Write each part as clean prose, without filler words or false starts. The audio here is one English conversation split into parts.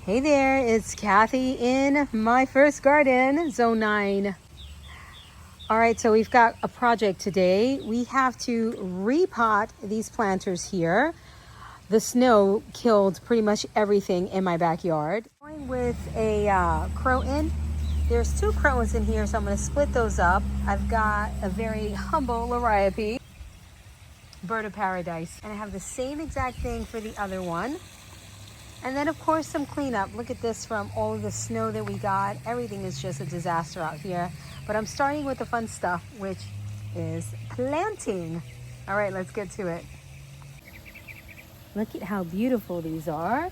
Hey there, it's Kathy in my first garden, Zone 9. All right, so we've got a project today. We have to repot these planters here. The snow killed pretty much everything in my backyard. Going with a croton. There's 2 crotons in here, so I'm going to split those up. I've got a very humble liriope, bird of paradise, and I have the same exact thing for the other one. And then of course some cleanup. Look at this from all of the snow that we got. Everything is just a disaster out here. But I'm starting with the fun stuff, which is planting. All right, let's get to it. Look at how beautiful these are.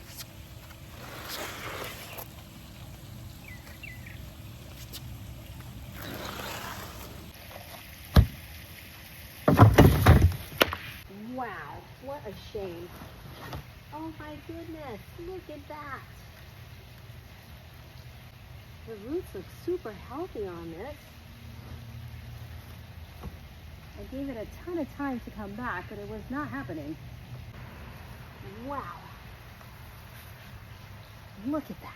Wow, what a shame. Oh my goodness, look at that. The roots look super healthy on this. I gave it a ton of time to come back, but it was not happening. Wow. Look at that.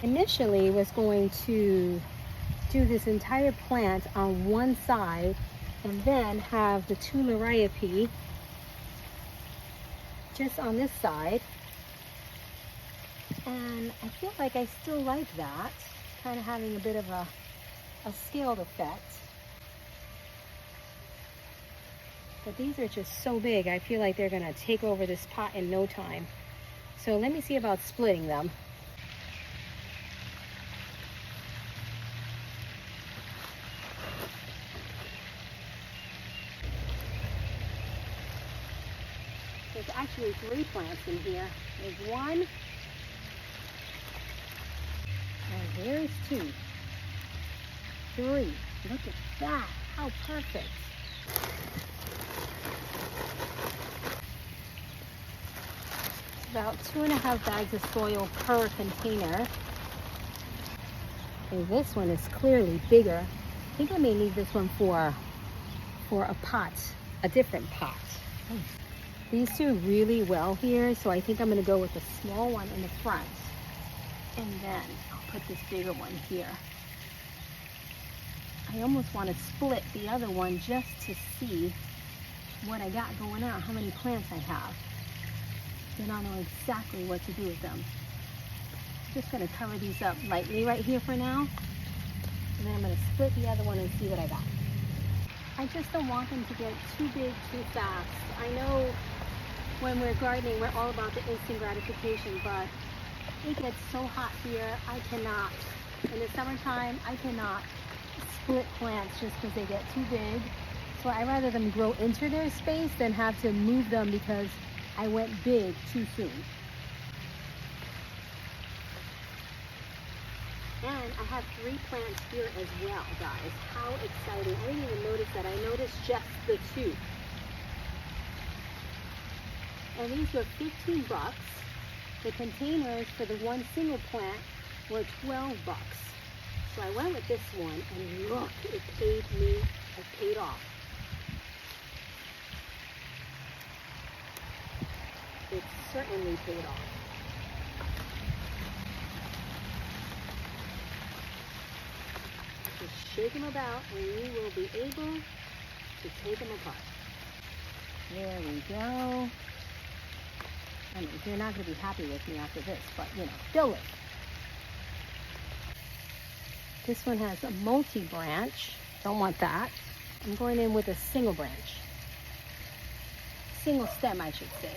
Initially was going to do this entire plant on one side and then have the 2 liriope just on this side. And I feel like I still like that, kind of having a bit of a scaled effect. But these are just so big, I feel like they're gonna take over this pot in no time. So let me see about splitting them. There's actually 3 plants in here. There's 1, and there's 2. 3. Look at that. How perfect. It's about 2.5 bags of soil per container. And this one is clearly bigger. I think I may need this one for a pot, a different pot. These do really well here, so I think I'm going to go with the small one in the front. And then I'll put this bigger one here. I almost want to split the other one just to see what I got going on, how many plants I have. Then I'll know exactly what to do with them. I'm just going to cover these up lightly right here for now. And then I'm going to split the other one and see what I got. I just don't want them to get too big too fast. I know when we're gardening, we're all about the instant gratification, but it gets so hot here, I cannot. In the summertime, I cannot split plants just because they get too big. So I rather them grow into their space than have to move them because I went big too soon. And I have 3 plants here as well, guys. How exciting. I didn't even notice that. I noticed just the 2. And these were 15 bucks. The containers for the 1 single plant were 12 bucks. So I went with this one, and look, it paid off. It certainly paid off. shake them about and you will be able to take them apart. There we go. I mean, you're not going to be happy with me after this, but you know, they'll live. This one has a multi-branch. Don't want that. I'm going in with a single branch. Single stem, I should say.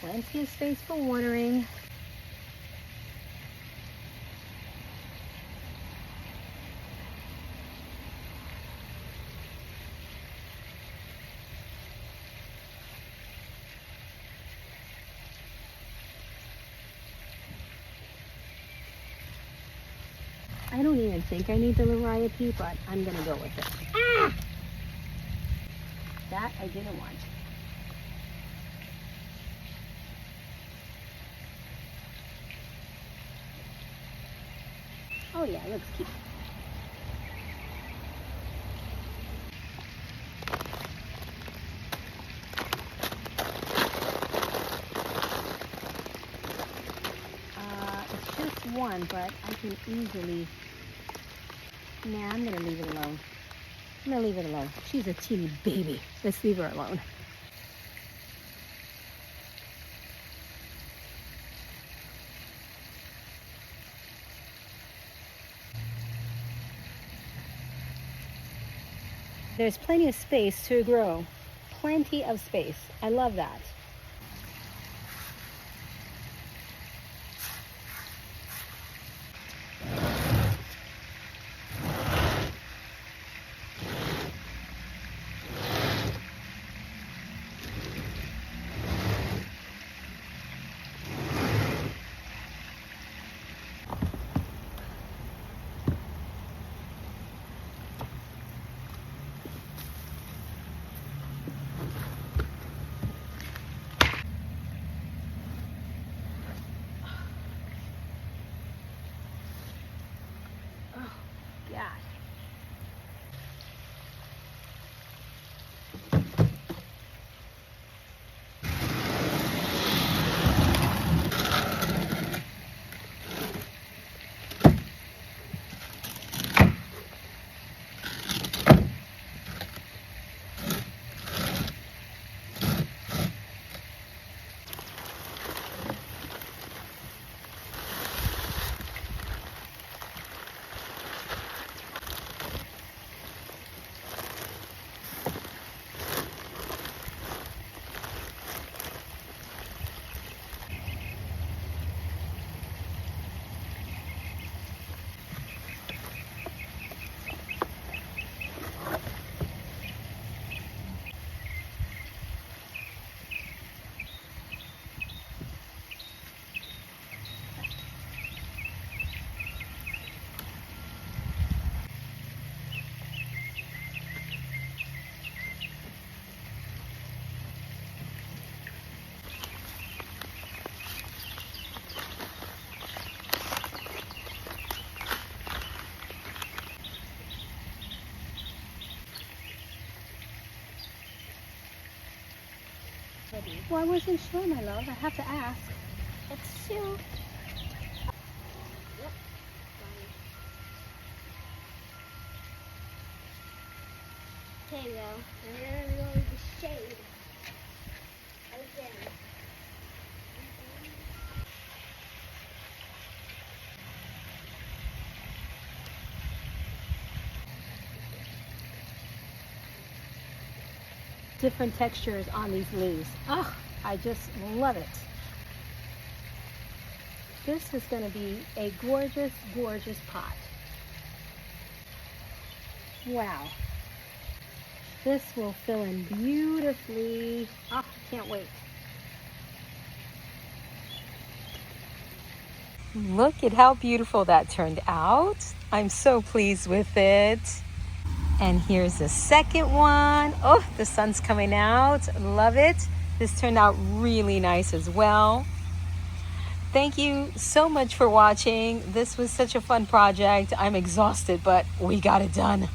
Plenty of space for watering. I don't even think I need the variety, but I'm gonna go with it. Ah! That I didn't want. Oh yeah, it looks cute. It's just one, but I can easily... Nah, I'm gonna leave it alone. I'm gonna leave it alone. She's a teeny baby. Let's leave her alone. There's plenty of space to grow. Plenty of space. I love that. God. Well, I wasn't sure, my love. I have to ask. It's still... Yep. There you go. And then I'm going to shade. Again. Different textures on these leaves. Oh, I just love it. This is going to be a gorgeous, gorgeous pot. Wow. This will fill in beautifully. Oh, can't wait. Look at how beautiful that turned out. I'm so pleased with it. And here's the second one. Oh, the sun's coming out. Love it. This turned out really nice as well. Thank you so much for watching. This was such a fun project. I'm exhausted, but we got it done.